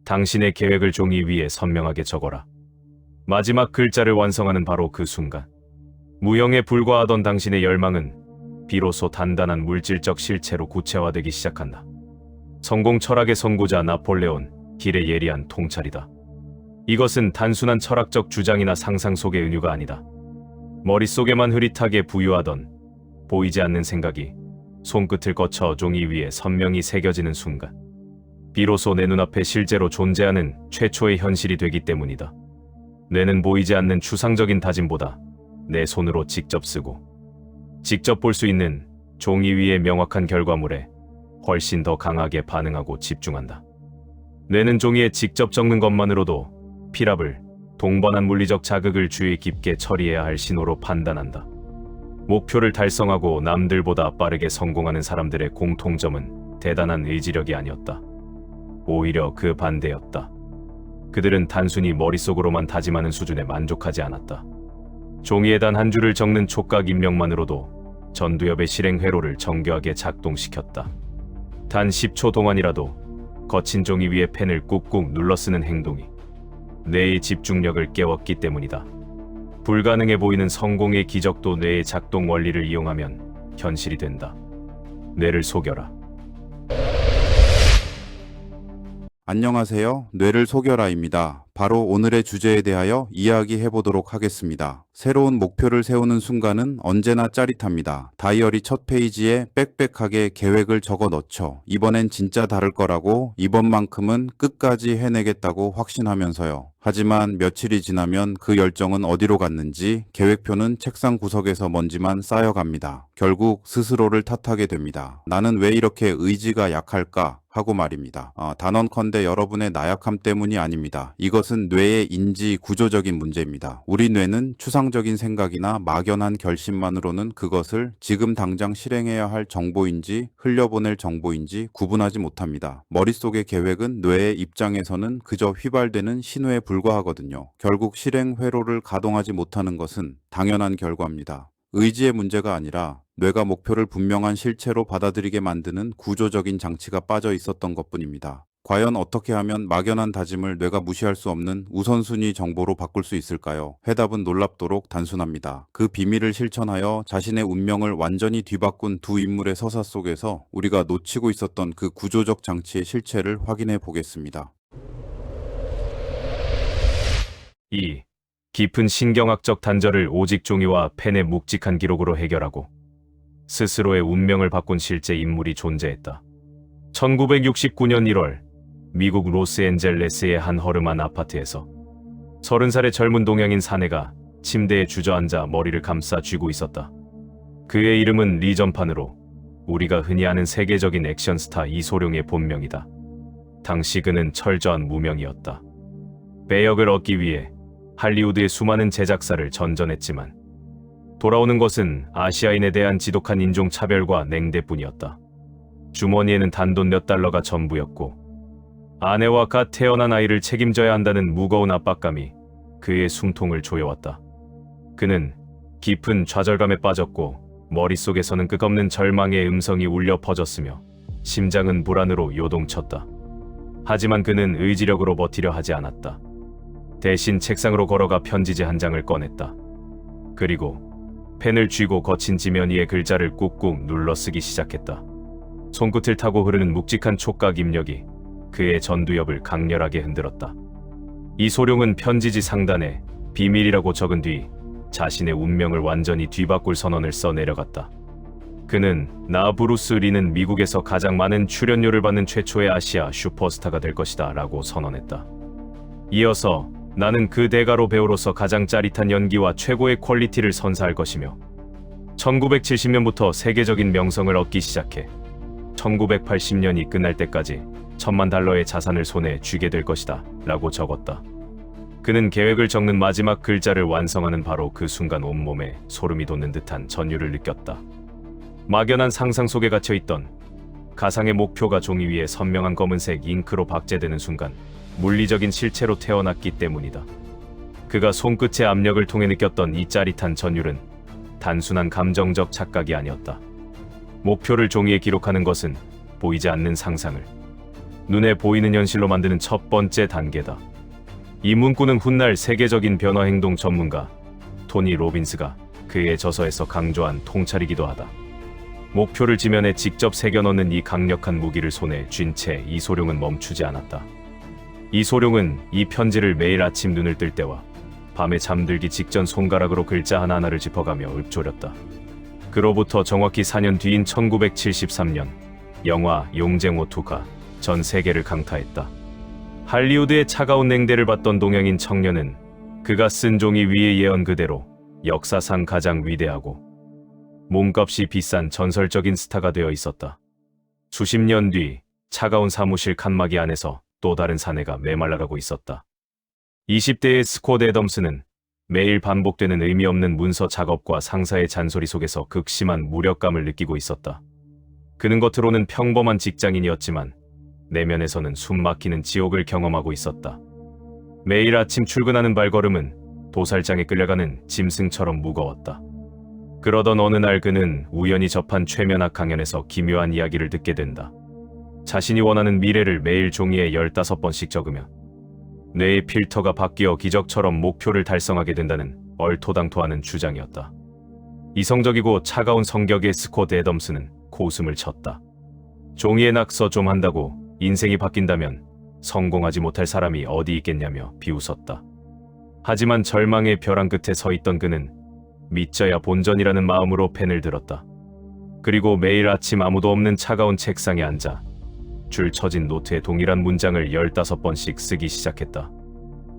당신의 계획을 종이 위에 선명하게 적어라. 마지막 글자를 완성하는 바로 그 순간, 무형에 불과하던 당신의 열망은 비로소 단단한 물질적 실체로 구체화되기 시작한다. 성공 철학의 선구자 나폴레온 힐의 예리한 통찰이다. 이것은 단순한 철학적 주장이나 상상 속의 은유가 아니다. 머릿속에만 흐릿하게 부유하던 보이지 않는 생각이 손끝을 거쳐 종이 위에 선명히 새겨지는 순간, 비로소 내 눈앞에 실제로 존재하는 최초의 현실이 되기 때문이다. 뇌는 보이지 않는 추상적인 다짐보다 내 손으로 직접 쓰고 직접 볼 수 있는 종이 위의 명확한 결과물에 훨씬 더 강하게 반응하고 집중한다. 뇌는 종이에 직접 적는 것만으로도 피랍을, 동번한 물리적 자극을 주의 깊게 처리해야 할 신호로 판단한다. 목표를 달성하고 남들보다 빠르게 성공하는 사람들의 공통점은 대단한 의지력이 아니었다. 오히려 그 반대였다. 그들은 단순히 머릿속으로만 다짐하는 수준에 만족하지 않았다. 종이에 단 한 줄을 적는 촉각 입력만으로도 전두엽의 실행 회로를 정교하게 작동시켰다. 단 10초 동안이라도 거친 종이 위에 펜을 꾹꾹 눌러 쓰는 행동이 뇌의 집중력을 깨웠기 때문이다. 불가능해 보이는 성공의 기적도 뇌의 작동 원리를 이용하면 현실이 된다. 뇌를 속여라. 안녕하세요. 뇌를 속여라입니다. 바로 오늘의 주제에 대하여 이야기해 보도록 하겠습니다. 새로운 목표를 세우는 순간은 언제나 짜릿합니다. 다이어리 첫 페이지에 빽빽하게 계획을 적어 넣죠. 이번엔 진짜 다를 거라고, 이번만큼은 끝까지 해내겠다고 확신하면서요. 하지만 며칠이 지나면 그 열정은 어디로 갔는지 계획표는 책상 구석에서 먼지만 쌓여갑니다. 결국 스스로를 탓하게 됩니다. 나는 왜 이렇게 의지가 약할까? 하고 말입니다. 단언컨대 여러분의 나약함 때문이 아닙니다. 이것은 뇌의 인지 구조적인 문제입니다. 우리 뇌는 추상적인 생각이나 막연한 결심만으로는 그것을 지금 당장 실행해야 할 정보인지 흘려보낼 정보인지 구분하지 못합니다. 머릿속의 계획은 뇌의 입장에서는 그저 휘발되는 신호에 불과하거든요. 결국 실행 회로를 가동하지 못하는 것은 당연한 결과입니다. 의지의 문제가 아니라 뇌가 목표를 분명한 실체로 받아들이게 만드는 구조적인 장치가 빠져 있었던 것뿐입니다. 과연 어떻게 하면 막연한 다짐을 뇌가 무시할 수 없는 우선순위 정보로 바꿀 수 있을까요? 해답은 놀랍도록 단순합니다. 그 비밀을 실천하여 자신의 운명을 완전히 뒤바꾼 두 인물의 서사 속에서 우리가 놓치고 있었던 그 구조적 장치의 실체를 확인해 보겠습니다. 2. 깊은 신경학적 단절을 오직 종이와 펜의 묵직한 기록으로 해결하고 스스로의 운명을 바꾼 실제 인물이 존재했다. 1969년 1월 미국 로스앤젤레스의 한 허름한 아파트에서 30살의 젊은 동양인 사내가 침대에 주저앉아 머리를 감싸 쥐고 있었다. 그의 이름은 리전판으로 우리가 흔히 아는 세계적인 액션 스타 이소룡의 본명이다. 당시 그는 철저한 무명이었다. 배역을 얻기 위해 할리우드의 수많은 제작사를 전전했지만 돌아오는 것은 아시아인에 대한 지독한 인종차별과 냉대뿐이었다. 주머니에는 단돈 몇 달러가 전부였고 아내와 갓 태어난 아이를 책임져야 한다는 무거운 압박감이 그의 숨통을 조여왔다. 그는 깊은 좌절감에 빠졌고 머릿속에서는 끝없는 절망의 음성이 울려 퍼졌으며 심장은 불안으로 요동쳤다. 하지만 그는 의지력으로 버티려 하지 않았다. 대신 책상으로 걸어가 편지지 한 장을 꺼냈다. 그리고 펜을 쥐고 거친 지면 위에 글자를 꾹꾹 눌러 쓰기 시작했다. 손끝을 타고 흐르는 묵직한 촉각 입력이 그의 전두엽을 강렬하게 흔들었다. 이소룡은 편지지 상단에 비밀이라고 적은 뒤 자신의 운명을 완전히 뒤바꿀 선언을 써 내려갔다. 그는 나 브루스 리는 미국에서 가장 많은 출연료를 받는 최초의 아시아 슈퍼스타가 될 것이다 라고 선언했다. 이어서 나는 그 대가로 배우로서 가장 짜릿한 연기와 최고의 퀄리티를 선사할 것이며 1970년부터 세계적인 명성을 얻기 시작해 1980년이 끝날 때까지 $10,000,000의 자산을 손에 쥐게 될 것이다 라고 적었다. 그는 계획을 적는 마지막 글자를 완성하는 바로 그 순간 온몸에 소름이 돋는 듯한 전율을 느꼈다. 막연한 상상 속에 갇혀있던 가상의 목표가 종이 위에 선명한 검은색 잉크로 박제되는 순간 물리적인 실체로 태어났기 때문이다. 그가 손끝의 압력을 통해 느꼈던 이 짜릿한 전율은 단순한 감정적 착각이 아니었다. 목표를 종이에 기록하는 것은 보이지 않는 상상을, 눈에 보이는 현실로 만드는 첫 번째 단계다. 이 문구는 훗날 세계적인 변화 행동 전문가 토니 로빈스가 그의 저서에서 강조한 통찰이기도 하다. 목표를 지면에 직접 새겨넣는 이 강력한 무기를 손에 쥔 채 이소룡은 멈추지 않았다. 이소룡은 이 편지를 매일 아침 눈을 뜰 때와 밤에 잠들기 직전 손가락으로 글자 하나하나를 짚어가며 읊조렸다. 그로부터 정확히 4년 뒤인 1973년 영화 용쟁호2가 전 세계를 강타했다. 할리우드의 차가운 냉대를 받던 동양인 청년은 그가 쓴 종이 위의 예언 그대로 역사상 가장 위대하고 몸값이 비싼 전설적인 스타가 되어 있었다. 수십 년 뒤 차가운 사무실 칸막이 안에서 또 다른 사내가 메말라가고 있었다. 20대의 스콧 애덤스는 매일 반복되는 의미 없는 문서 작업과 상사의 잔소리 속에서 극심한 무력감을 느끼고 있었다. 그는 겉으로는 평범한 직장인이었지만 내면에서는 숨막히는 지옥을 경험하고 있었다. 매일 아침 출근하는 발걸음은 도살장에 끌려가는 짐승처럼 무거웠다. 그러던 어느 날 그는 우연히 접한 최면학 강연에서 기묘한 이야기를 듣게 된다. 자신이 원하는 미래를 매일 종이에 15번씩 적으며 뇌의 필터가 바뀌어 기적처럼 목표를 달성하게 된다는 얼토당토하는 주장이었다. 이성적이고 차가운 성격의 스콧 애덤스는 코웃음을 쳤다. 종이에 낙서 좀 한다고 인생이 바뀐다면 성공하지 못할 사람이 어디 있겠냐며 비웃었다. 하지만 절망의 벼랑 끝에 서 있던 그는 믿져야 본전이라는 마음으로 펜을 들었다. 그리고 매일 아침 아무도 없는 차가운 책상에 앉아 줄 쳐진 노트에 동일한 문장을 15번씩 쓰기 시작했다.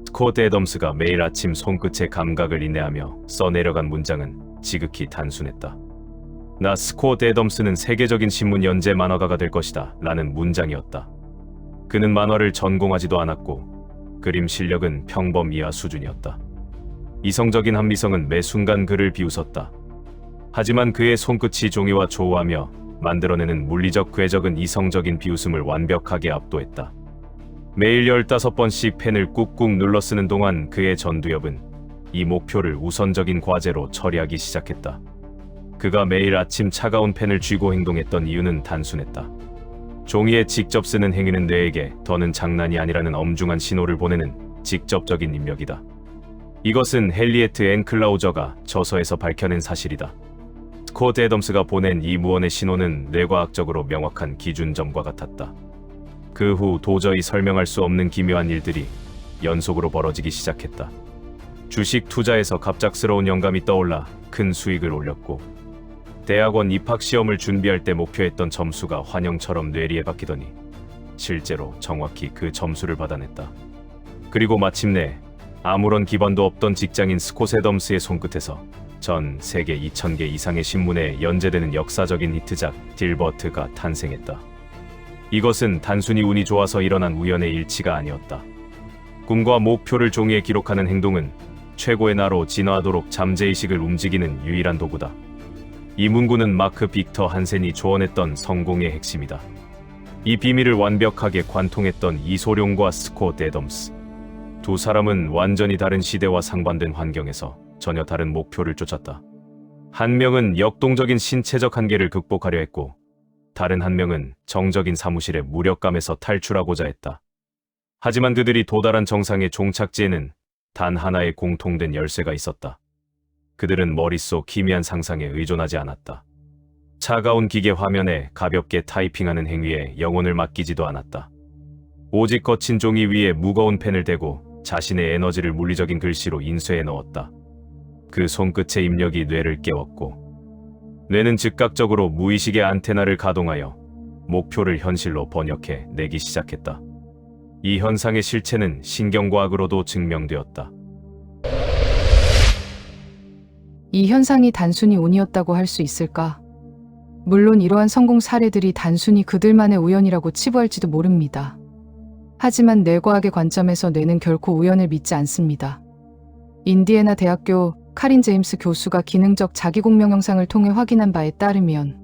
스콧 애덤스가 매일 아침 손끝의 감각을 인내하며 써내려간 문장은 지극히 단순했다. 나 스콧 애덤스는 세계적인 신문 연재 만화가가 될 것이다 라는 문장이었다. 그는 만화를 전공하지도 않았고 그림 실력은 평범 이하 수준이었다. 이성적인 한미성은 매 순간 그를 비웃었다. 하지만 그의 손끝이 종이와 조우하며 만들어내는 물리적 궤적은 이성적인 비웃음을 완벽하게 압도했다. 매일 15번씩 펜을 꾹꾹 눌러 쓰는 동안 그의 전두엽은 이 목표를 우선적인 과제로 처리하기 시작했다. 그가 매일 아침 차가운 펜을 쥐고 행동했던 이유는 단순했다. 종이에 직접 쓰는 행위는 뇌에게 더는 장난이 아니라는 엄중한 신호를 보내는 직접적인 입력이다. 이것은 헨리에트 앤 클라우저가 저서에서 밝혀낸 사실이다. 스콧 애덤스가 보낸 이 무언의 신호는 뇌과학적으로 명확한 기준점과 같았다. 그 후 도저히 설명할 수 없는 기묘한 일들이 연속으로 벌어지기 시작했다. 주식 투자에서 갑작스러운 영감이 떠올라 큰 수익을 올렸고, 대학원 입학시험을 준비할 때 목표했던 점수가 환영처럼 뇌리에 박히더니 실제로 정확히 그 점수를 받아냈다. 그리고 마침내 아무런 기반도 없던 직장인 스콧 애덤스의 손끝에서 전 세계 2000개 이상의 신문에 연재되는 역사적인 히트작 딜버트가 탄생했다. 이것은 단순히 운이 좋아서 일어난 우연의 일치가 아니었다. 꿈과 목표를 종이에 기록하는 행동은 최고의 나로 진화하도록 잠재의식을 움직이는 유일한 도구다. 이 문구는 마크 빅터 한센이 조언했던 성공의 핵심이다. 이 비밀을 완벽하게 관통했던 이소룡과 스콧 애덤스. 두 사람은 완전히 다른 시대와 상반된 환경에서 전혀 다른 목표를 쫓았다. 한 명은 역동적인 신체적 한계를 극복하려 했고, 다른 한 명은 정적인 사무실의 무력감에서 탈출하고자 했다. 하지만 그들이 도달한 정상의 종착지에는 단 하나의 공통된 열쇠가 있었다. 그들은 머릿속 희미한 상상에 의존하지 않았다. 차가운 기계 화면에 가볍게 타이핑하는 행위에 영혼을 맡기지도 않았다. 오직 거친 종이 위에 무거운 펜을 대고 자신의 에너지를 물리적인 글씨로 인쇄해 넣었다. 그 손끝의 입력이 뇌를 깨웠고, 뇌는 즉각적으로 무의식의 안테나를 가동하여 목표를 현실로 번역해 내기 시작했다. 이 현상의 실체는 신경과학으로도 증명되었다. 이 현상이 단순히 운이었다고 할 수 있을까? 물론 이러한 성공 사례들이 단순히 그들만의 우연이라고 치부할지도 모릅니다. 하지만 뇌과학의 관점에서 뇌는 결코 우연을 믿지 않습니다. 인디애나 대학교 카린 제임스 교수가 기능적 자기공명 영상을 통해 확인한 바에 따르면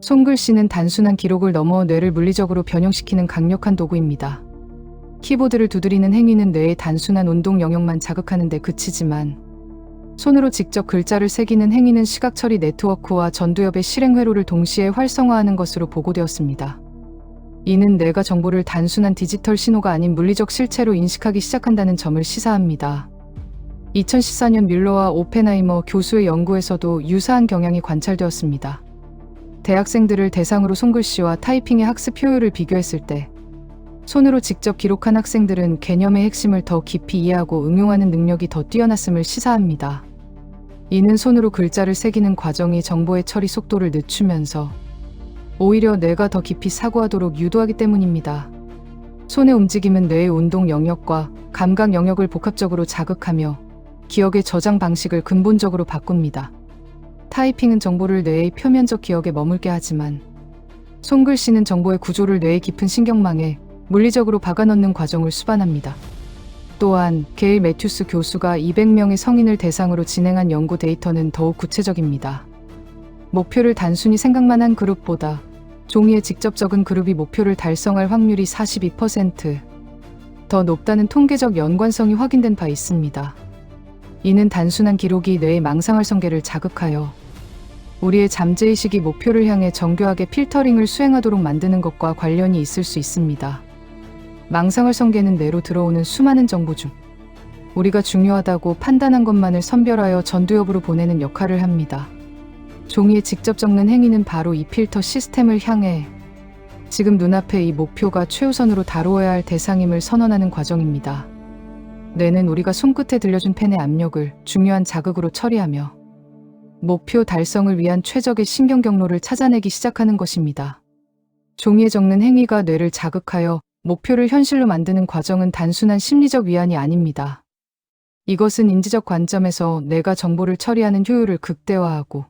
손글씨는 단순한 기록을 넘어 뇌를 물리적으로 변형시키는 강력한 도구입니다. 키보드를 두드리는 행위는 뇌의 단순한 운동 영역만 자극하는 데 그치지만, 손으로 직접 글자를 새기는 행위는 시각처리 네트워크와 전두엽의 실행 회로를 동시에 활성화하는 것으로 보고되었습니다. 이는 내가 정보를 단순한 디지털 신호가 아닌 물리적 실체로 인식하기 시작한다는 점을 시사합니다. 2014년 뮬러와 오펜하이머 교수의 연구에서도 유사한 경향이 관찰되었습니다. 대학생들을 대상으로 손글씨와 타이핑의 학습 효율을 비교했을 때 손으로 직접 기록한 학생들은 개념의 핵심을 더 깊이 이해하고 응용하는 능력이 더 뛰어났음을 시사합니다. 이는 손으로 글자를 새기는 과정이 정보의 처리 속도를 늦추면서 오히려 뇌가 더 깊이 사고하도록 유도하기 때문입니다. 손의 움직임은 뇌의 운동 영역과 감각 영역을 복합적으로 자극하며 기억의 저장 방식을 근본적으로 바꿉니다. 타이핑은 정보를 뇌의 표면적 기억에 머물게 하지만 손글씨는 정보의 구조를 뇌의 깊은 신경망에 물리적으로 박아넣는 과정을 수반합니다. 또한 게일 매튜스 교수가 200명의 성인을 대상으로 진행한 연구 데이터는 더욱 구체적입니다. 목표를 단순히 생각만 한 그룹보다 종이에 직접 적은 그룹이 목표를 달성할 확률이 42% 더 높다는 통계적 연관성이 확인된 바 있습니다. 이는 단순한 기록이 뇌의 망상활성계를 자극하여 우리의 잠재의식이 목표를 향해 정교하게 필터링을 수행하도록 만드는 것과 관련이 있을 수 있습니다. 망상활성계는 뇌로 들어오는 수많은 정보 중 우리가 중요하다고 판단한 것만을 선별하여 전두 여부로 보내는 역할을 합니다. 종이에 직접 적는 행위는 바로 이 필터 시스템을 향해 지금 눈앞에 이 목표가 최우선으로 다루어야 할 대상임을 선언하는 과정입니다. 뇌는 우리가 손끝에 들려준 펜의 압력을 중요한 자극으로 처리하며 목표 달성을 위한 최적의 신경 경로를 찾아내기 시작하는 것입니다. 종이에 적는 행위가 뇌를 자극하여 목표를 현실로 만드는 과정은 단순한 심리적 위안이 아닙니다. 이것은 인지적 관점에서 뇌가 정보를 처리하는 효율을 극대화하고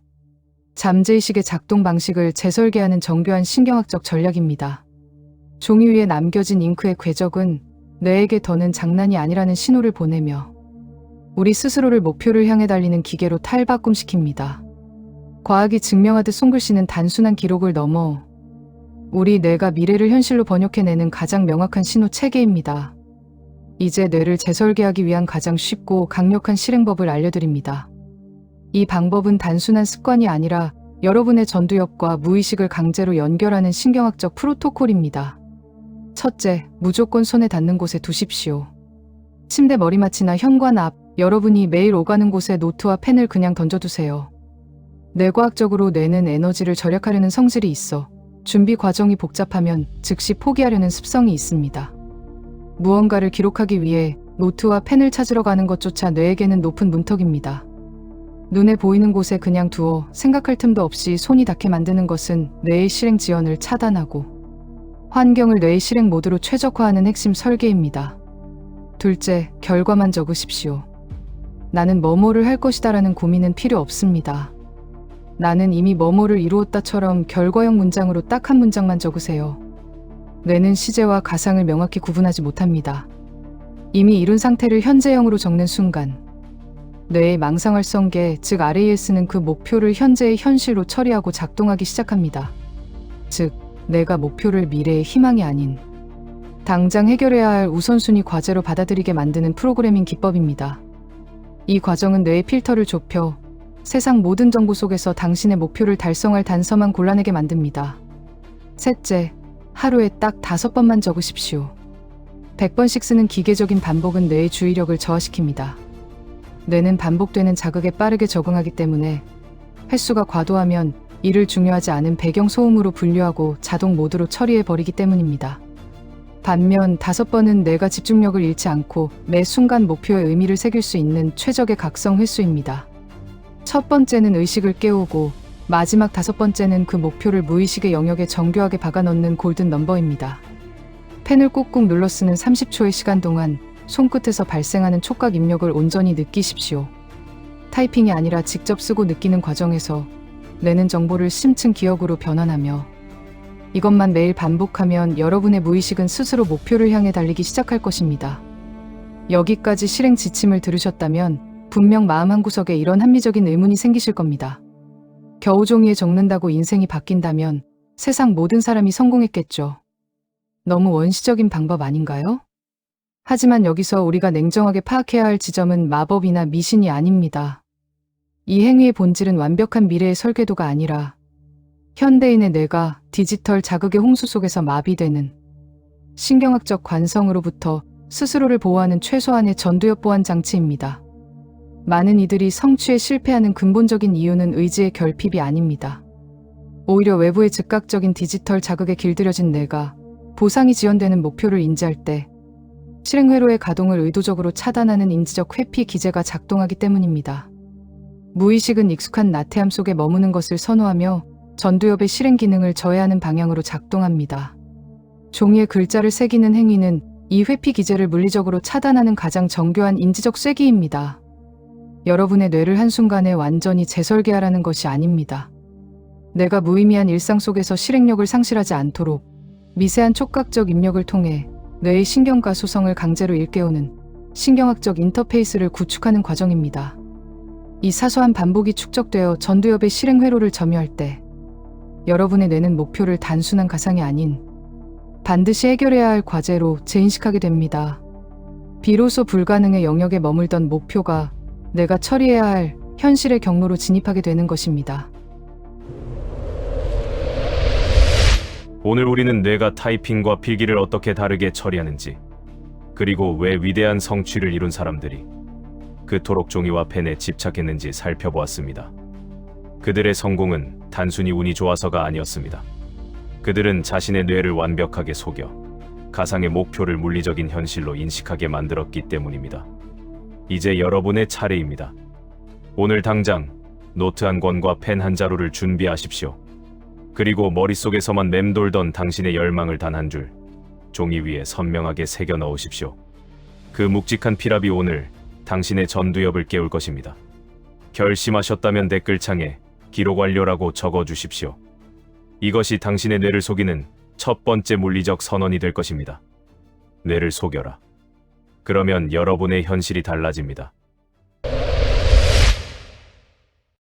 잠재의식의 작동 방식을 재설계하는 정교한 신경학적 전략입니다. 종이 위에 남겨진 잉크의 궤적은 뇌에게 더는 장난이 아니라는 신호를 보내며 우리 스스로를 목표를 향해 달리는 기계로 탈바꿈시킵니다. 과학이 증명하듯 손글씨는 단순한 기록을 넘어 우리 뇌가 미래를 현실로 번역해내는 가장 명확한 신호 체계입니다. 이제 뇌를 재설계하기 위한 가장 쉽고 강력한 실행법을 알려드립니다. 이 방법은 단순한 습관이 아니라 여러분의 전두엽과 무의식을 강제로 연결하는 신경학적 프로토콜입니다. 첫째, 무조건 손에 닿는 곳에 두십시오. 침대 머리맡이나 현관 앞, 여러분이 매일 오가는 곳에 노트와 펜을 그냥 던져두세요. 뇌과학적으로 뇌는 에너지를 절약하려는 성질이 있어 준비 과정이 복잡하면 즉시 포기하려는 습성이 있습니다. 무언가를 기록하기 위해 노트와 펜을 찾으러 가는 것조차 뇌에게는 높은 문턱입니다. 눈에 보이는 곳에 그냥 두어 생각할 틈도 없이 손이 닿게 만드는 것은 뇌의 실행 지연을 차단하고 환경을 뇌의 실행 모드로 최적화하는 핵심 설계입니다. 둘째, 결과만 적으십시오. 나는 뭐뭐를 할 것이다라는 고민은 필요 없습니다. 나는 이미 뭐뭐를 이루었다처럼 결과형 문장으로 딱 한 문장만 적으세요. 뇌는 시제와 가상을 명확히 구분하지 못합니다. 이미 이룬 상태를 현재형으로 적는 순간 뇌의 망상활성계, 즉 RAS는 그 목표를 현재의 현실로 처리하고 작동하기 시작합니다. 즉, 내가 목표를 미래의 희망이 아닌 당장 해결해야 할 우선순위 과제로 받아들이게 만드는 프로그래밍 기법입니다. 이 과정은 뇌의 필터를 좁혀 세상 모든 정보 속에서 당신의 목표를 달성할 단서만 골라내게 만듭니다. 셋째, 하루에 딱 5번만 적으십시오. 100번씩 쓰는 기계적인 반복은 뇌의 주의력을 저하시킵니다. 뇌는 반복되는 자극에 빠르게 적응하기 때문에 횟수가 과도하면 이를 중요하지 않은 배경 소음으로 분류하고 자동 모드로 처리해버리기 때문입니다. 반면 5번은 뇌가 집중력을 잃지 않고 매 순간 목표의 의미를 새길 수 있는 최적의 각성 횟수입니다. 첫 번째는 의식을 깨우고 마지막 5번째는 그 목표를 무의식의 영역에 정교하게 박아넣는 골든 넘버입니다. 펜을 꾹꾹 눌러 쓰는 30초의 시간 동안 손끝에서 발생하는 촉각 입력을 온전히 느끼십시오. 타이핑이 아니라 직접 쓰고 느끼는 과정에서 뇌는 정보를 심층 기억으로 변환하며 이것만 매일 반복하면 여러분의 무의식은 스스로 목표를 향해 달리기 시작할 것입니다. 여기까지 실행 지침을 들으셨다면 분명 마음 한구석에 이런 합리적인 의문이 생기실 겁니다. 겨우 종이에 적는다고 인생이 바뀐다면 세상 모든 사람이 성공했겠죠. 너무 원시적인 방법 아닌가요? 하지만 여기서 우리가 냉정하게 파악해야 할 지점은 마법이나 미신이 아닙니다. 이 행위의 본질은 완벽한 미래의 설계도가 아니라 현대인의 뇌가 디지털 자극의 홍수 속에서 마비되는 신경학적 관성으로부터 스스로를 보호하는 최소한의 전두엽 보완 장치입니다. 많은 이들이 성취에 실패하는 근본적인 이유는 의지의 결핍이 아닙니다. 오히려 외부의 즉각적인 디지털 자극에 길들여진 뇌가 보상이 지연되는 목표를 인지할 때 실행회로의 가동을 의도적으로 차단하는 인지적 회피 기제가 작동하기 때문입니다. 무의식은 익숙한 나태함 속에 머무는 것을 선호하며 전두엽의 실행 기능을 저해하는 방향으로 작동합니다. 종이에 글자를 새기는 행위는 이 회피 기제를 물리적으로 차단하는 가장 정교한 인지적 쐐기입니다. 여러분의 뇌를 한순간에 완전히 재설계하라는 것이 아닙니다. 내가 무의미한 일상 속에서 실행력을 상실하지 않도록 미세한 촉각적 입력을 통해 뇌의 신경과 소성을 강제로 일깨우는 신경학적 인터페이스를 구축하는 과정입니다. 이 사소한 반복이 축적되어 전두엽의 실행 회로를 점유할 때 여러분의 뇌는 목표를 단순한 가상이 아닌 반드시 해결해야 할 과제로 재인식하게 됩니다. 비로소 불가능의 영역에 머물던 목표가 내가 처리해야 할 현실의 경로로 진입하게 되는 것입니다. 오늘 우리는 뇌가 타이핑과 필기를 어떻게 다르게 처리하는지, 그리고 왜 위대한 성취를 이룬 사람들이 그토록 종이와 펜에 집착했는지 살펴보았습니다. 그들의 성공은 단순히 운이 좋아서가 아니었습니다. 그들은 자신의 뇌를 완벽하게 속여 가상의 목표를 물리적인 현실로 인식하게 만들었기 때문입니다. 이제 여러분의 차례입니다. 오늘 당장 노트 한 권과 펜 한 자루를 준비하십시오. 그리고 머릿속에서만 맴돌던 당신의 열망을 단 한 줄 종이 위에 선명하게 새겨 넣으십시오. 그 묵직한 피랍이 오늘 당신의 전두엽을 깨울 것입니다. 결심하셨다면 댓글창에 기록 완료라고 적어주십시오. 이것이 당신의 뇌를 속이는 첫 번째 물리적 선언이 될 것입니다. 뇌를 속여라. 그러면 여러분의 현실이 달라집니다.